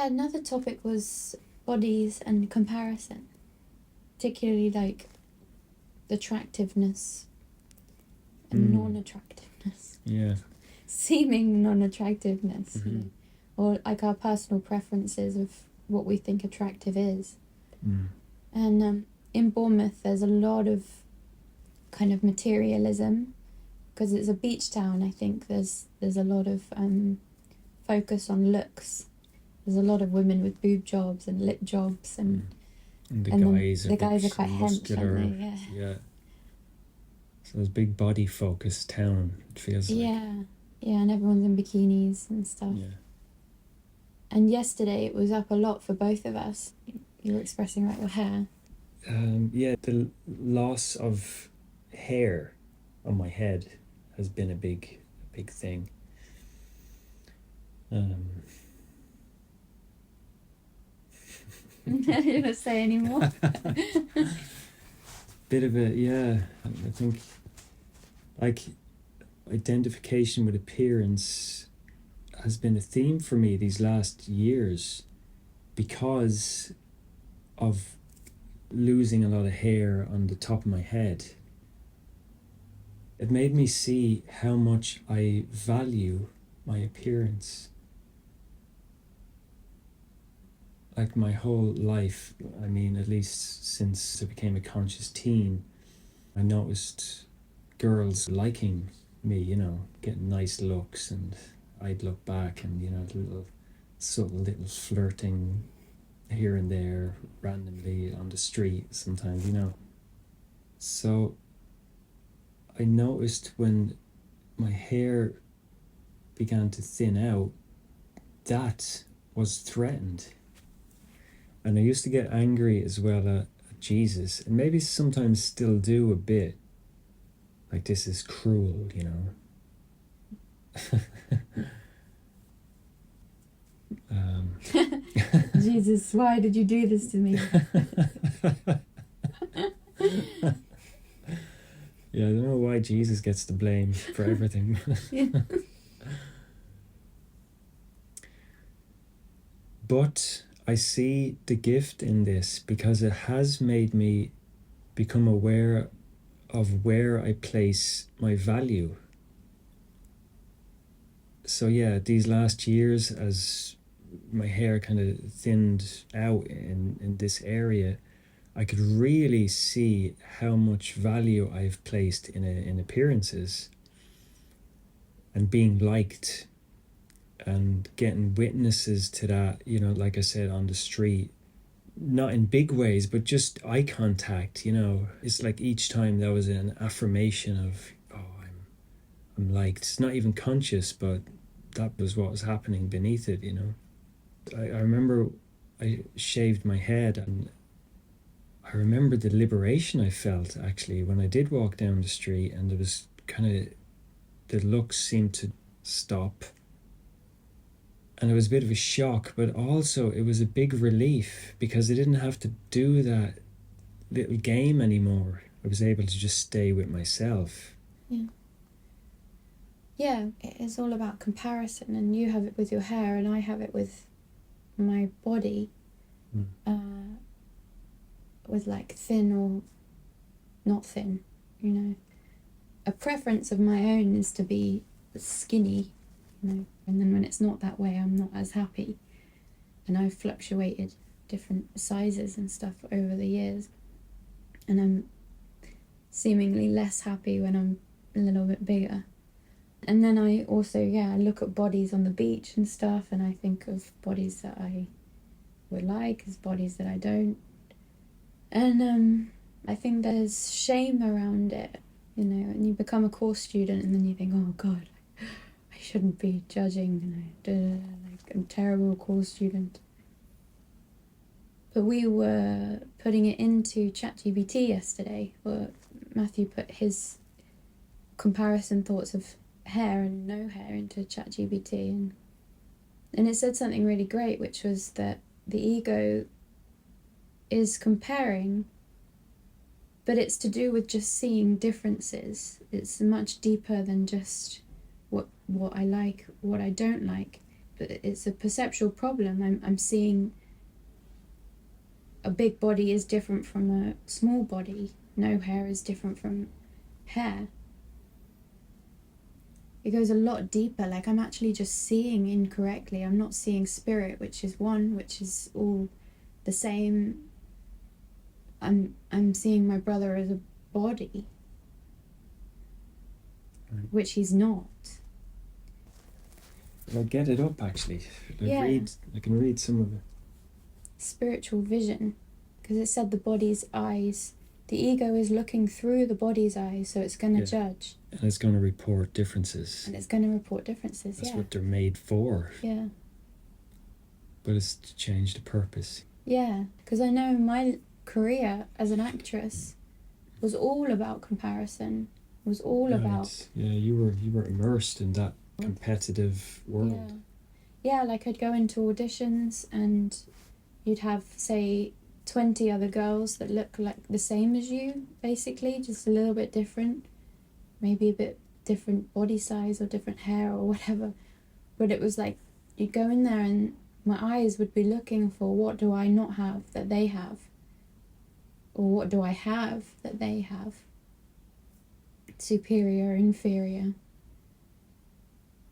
Yeah, another topic was bodies and comparison, particularly like attractiveness and non-attractiveness. Yeah. Seeming non-attractiveness, Mm-hmm. you know, or like our personal preferences of what we think attractive is. And in Bournemouth, there's a lot of kind of materialism because it's a beach town. I think there's a lot of focus on looks. There's a lot of women with boob jobs and lip jobs, and the guys guys are quite hench, aren't they? Yeah. So it's a big body focused town, it feels like. Yeah, and everyone's in bikinis and stuff. Yeah. And yesterday it was up a lot for both of us. You were expressing about your hair. Yeah, the loss of hair on my head has been a big thing. I didn't want to say anymore. Bit of I think like identification with appearance has been a theme for me these last years because of losing a lot of hair on the top of my head. It made me see how much I value my appearance. Like my whole life, I mean, at least since I became a conscious teen, I noticed girls liking me, you know, getting nice looks, and I'd look back and, you know, little flirting here and there randomly on the street sometimes, you know. So I noticed when my hair began to thin out, that was threatened. And I used to get angry as well at Jesus, and maybe sometimes still do a bit. Like, this is cruel, you know. Jesus, why did you do this to me? Yeah, I don't know why Jesus gets the blame for everything. Yeah. But I see the gift in this because it has made me become aware of where I place my value. So yeah, these last years, as my hair kind of thinned out in this area, I could really see how much value I've placed in appearances and being liked and getting witnesses to that, you know, like I said, on the street, not in big ways, but just eye contact, you know. It's like each time there was an affirmation of, oh, I'm liked. It's not even conscious, but that was what was happening beneath it, you know. I remember I shaved my head, and I remember the liberation I felt actually when I did walk down the street, and there was kind of, the looks seemed to stop. And it was a bit of a shock, but also it was a big relief because I didn't have to do that little game anymore. I was able to just stay with myself. Yeah, it's all about comparison, and you have it with your hair and I have it with my body. With like thin or not thin, you know. A preference of my own is to be skinny, you know, and then when it's not that way, I'm not as happy. And I've fluctuated different sizes and stuff over the years, and I'm seemingly less happy when I'm a little bit bigger. And then I also, I look at bodies on the beach and stuff, and I think of bodies that I would like as bodies that I don't. And I think there's shame around it, you know, and you become a course student and then you think, oh God, I shouldn't be judging, you know, like I'm a terrible course student. But we were putting it into ChatGPT yesterday, where Matthew put his comparison thoughts of hair and no hair into ChatGPT, and it said something really great, which was that the ego is comparing, but it's to do with just seeing differences. It's much deeper than just what I like, what I don't like. it's a perceptual problem. I'm seeing a big body is different from a small body. No hair is different from hair. It goes a lot deeper. Like, I'm actually just seeing incorrectly. I'm not seeing spirit, which is one, which is all the same. I'm seeing my brother as a body, which he's not. I'll get it up actually. Yeah. I can read some of it. Spiritual vision, because it said the body's eyes. The ego is looking through the body's eyes, so it's going to judge. And it's going to report differences. And it's going to report differences, That's what they're made for. Yeah. But it's to change the purpose. Yeah, because I know my career as an actress was all about comparison. Was all about... Yeah, you were immersed in that competitive world. Yeah, like I'd go into auditions and you'd have, say, 20 other girls that look like the same as you, basically, just a little bit different. Maybe a bit different body size or different hair or whatever. But it was like, you'd go in there and my eyes would be looking for, what do I not have that they have? Or what do I have that they have? Superior, inferior.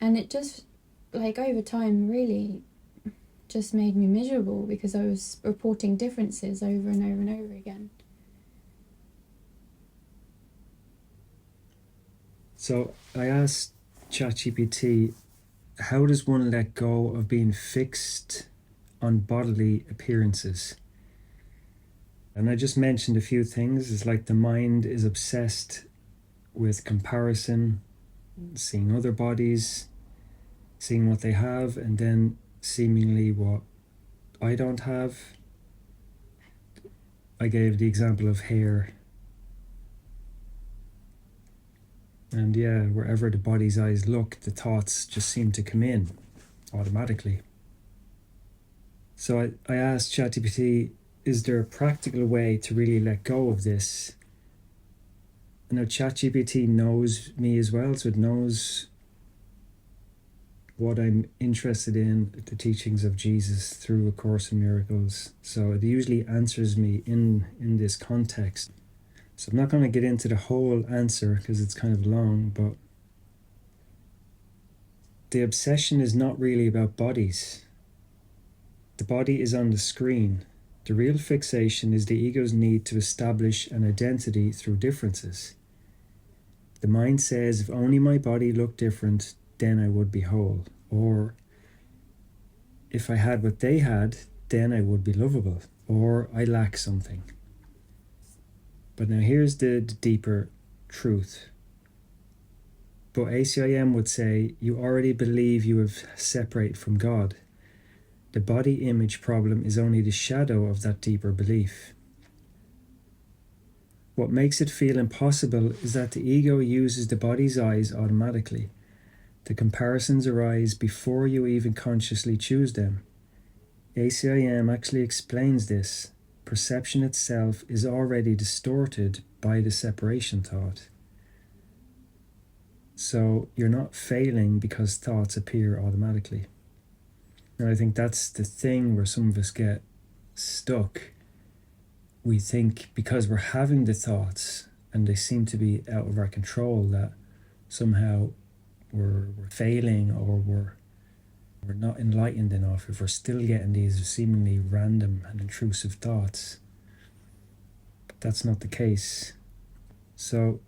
And it just, like, over time really just made me miserable, because I was reporting differences over and over and over again. So I asked ChatGPT, how does one let go of being fixed on bodily appearances? And I just mentioned a few things. It's like the mind is obsessed with comparison, seeing other bodies, seeing what they have, and then seemingly what I don't have. I gave the example of hair. And yeah, wherever the body's eyes look, the thoughts just seem to come in automatically. So I asked ChatGPT, is there a practical way to really let go of this? And now ChatGPT knows me as well, so it knows what I'm interested in, the teachings of Jesus through A Course in Miracles. So it usually answers me in this context. So I'm not going to get into the whole answer because it's kind of long, but the obsession is not really about bodies. The body is on the screen. The real fixation is the ego's need to establish an identity through differences. The mind says, if only my body looked different, then I would be whole. Or, if I had what they had, then I would be lovable. Or, I lack something. But now here's the deeper truth. But ACIM would say, you already believe you have separated from God. The body image problem is only the shadow of that deeper belief. What makes it feel impossible is that the ego uses the body's eyes automatically. The comparisons arise before you even consciously choose them. ACIM actually explains this. Perception itself is already distorted by the separation thought. So you're not failing because thoughts appear automatically. And I think that's the thing where some of us get stuck. We think because we're having the thoughts and they seem to be out of our control, that somehow we're failing, or we're not enlightened enough if we're still getting these seemingly random and intrusive thoughts. But that's not the case. So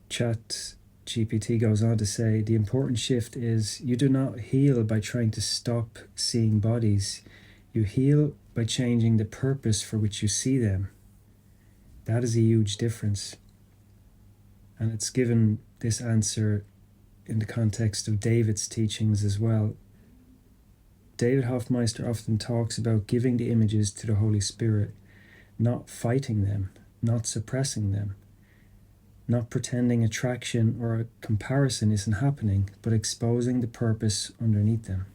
ChatGPT goes on to say, the important shift is you do not heal by trying to stop seeing bodies. You heal by changing the purpose for which you see them. That is a huge difference. And it's given this answer in the context of David's teachings as well. David Hoffmeister often talks about giving the images to the Holy Spirit, not fighting them, not suppressing them, not pretending attraction or a comparison isn't happening, but exposing the purpose underneath them.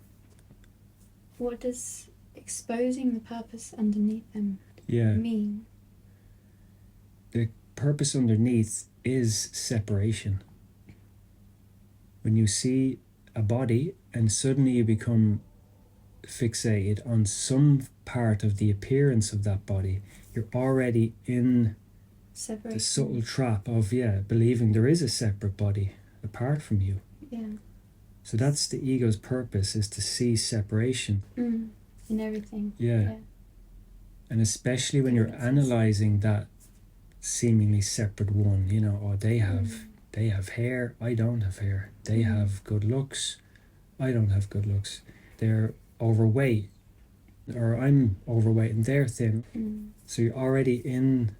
What does exposing the purpose underneath them mean? The purpose underneath is separation. When you see a body and suddenly you become fixated on some part of the appearance of that body, you're already in Separation. the subtle trap of believing there is a separate body apart from you. Yeah. So that's the ego's purpose, is to see separation. In everything. Yeah. And especially when you're analyzing that seemingly separate one, you know, oh, they have hair, I don't have hair. They have good looks, I don't have good looks. They're overweight, or I'm overweight and they're thin. So you're already in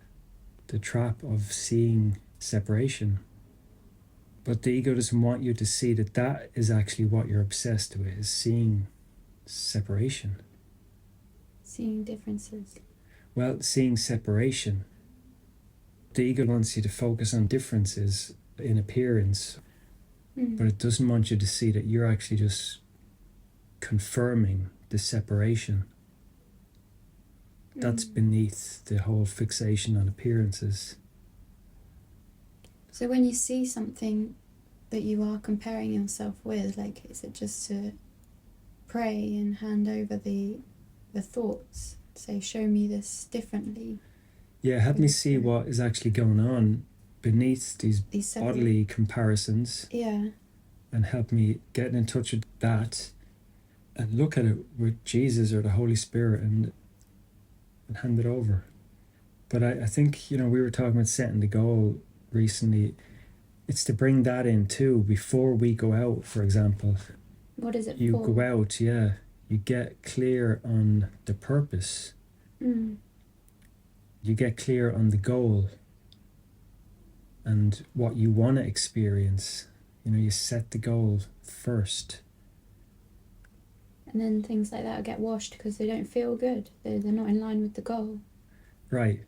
the trap of seeing separation. But the ego doesn't want you to see that that is actually what you're obsessed with, is seeing separation. Seeing differences. Well, seeing separation. The ego wants you to focus on differences in appearance, but it doesn't want you to see that you're actually just confirming the separation. That's beneath the whole fixation on appearances. So when you see something that you are comparing yourself with, like, is it just to pray and hand over the thoughts? Say, show me this differently. Yeah, help me see what is actually going on beneath these bodily comparisons. Yeah. And help me get in touch with that and look at it with Jesus or the Holy Spirit and hand it over. But I think, you know, we were talking about setting the goal recently. It's to bring that in too before we go out, for example. What is it you for? You go out, you get clear on the purpose. You get clear on the goal and what you want to experience. You know, you set the goal first. And then things like that get washed because they don't feel good. They're not in line with the goal. Right.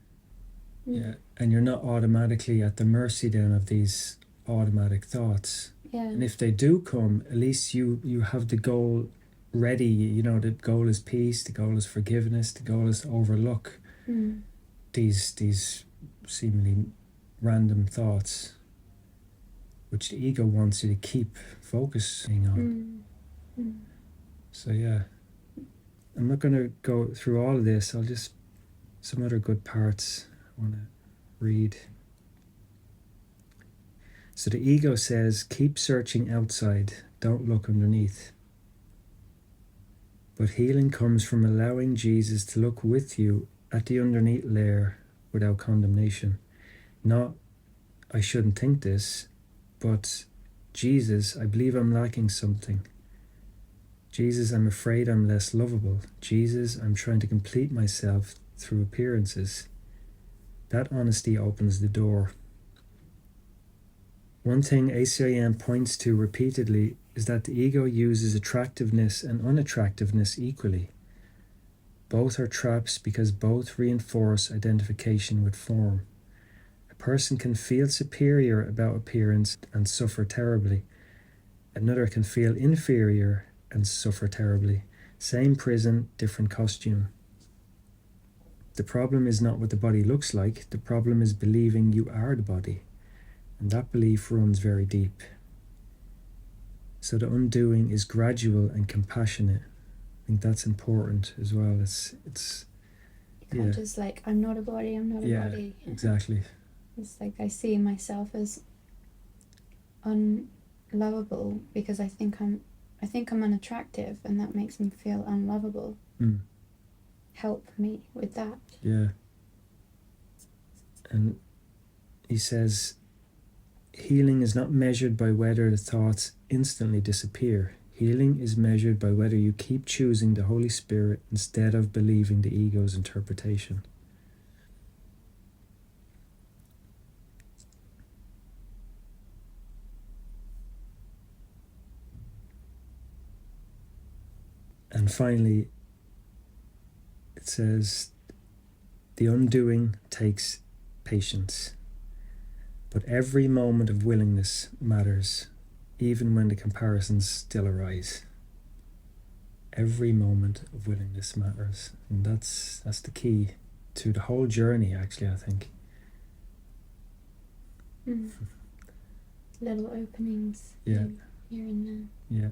Yeah. And you're not automatically at the mercy then of these automatic thoughts. Yeah. And if they do come, at least you have the goal ready. You know, the goal is peace, the goal is forgiveness, the goal is to overlook these seemingly random thoughts which the ego wants you to keep focusing on. So yeah, I'm not going to go through all of this. I'll just, some other good parts I want to read. So the ego says, keep searching outside, don't look underneath. But healing comes from allowing Jesus to look with you at the underneath layer without condemnation. Not, I shouldn't think this, but Jesus, I believe I'm lacking something. Jesus, I'm afraid I'm less lovable. Jesus, I'm trying to complete myself through appearances. That honesty opens the door. One thing ACIM points to repeatedly is that the ego uses attractiveness and unattractiveness equally. Both are traps because both reinforce identification with form. A person can feel superior about appearance and suffer terribly. Another can feel inferior and suffer terribly. Same prison, different costume. The problem is not what the body looks like. The problem is believing you are the body. And that belief runs very deep. So the undoing is gradual and compassionate. I think that's important as well. It's you can't just like, I'm not a body, I'm not a body. Yeah, exactly. It's like I see myself as unlovable because I think I'm unattractive, and that makes me feel unlovable. Help me with that. Yeah. And he says, healing is not measured by whether the thoughts instantly disappear. Healing is measured by whether you keep choosing the Holy Spirit instead of believing the ego's interpretation. And finally, it says, the undoing takes patience, but every moment of willingness matters, even when the comparisons still arise. Every moment of willingness matters, and that's the key to the whole journey, actually, I think. Little openings Yeah. here and there. Yeah.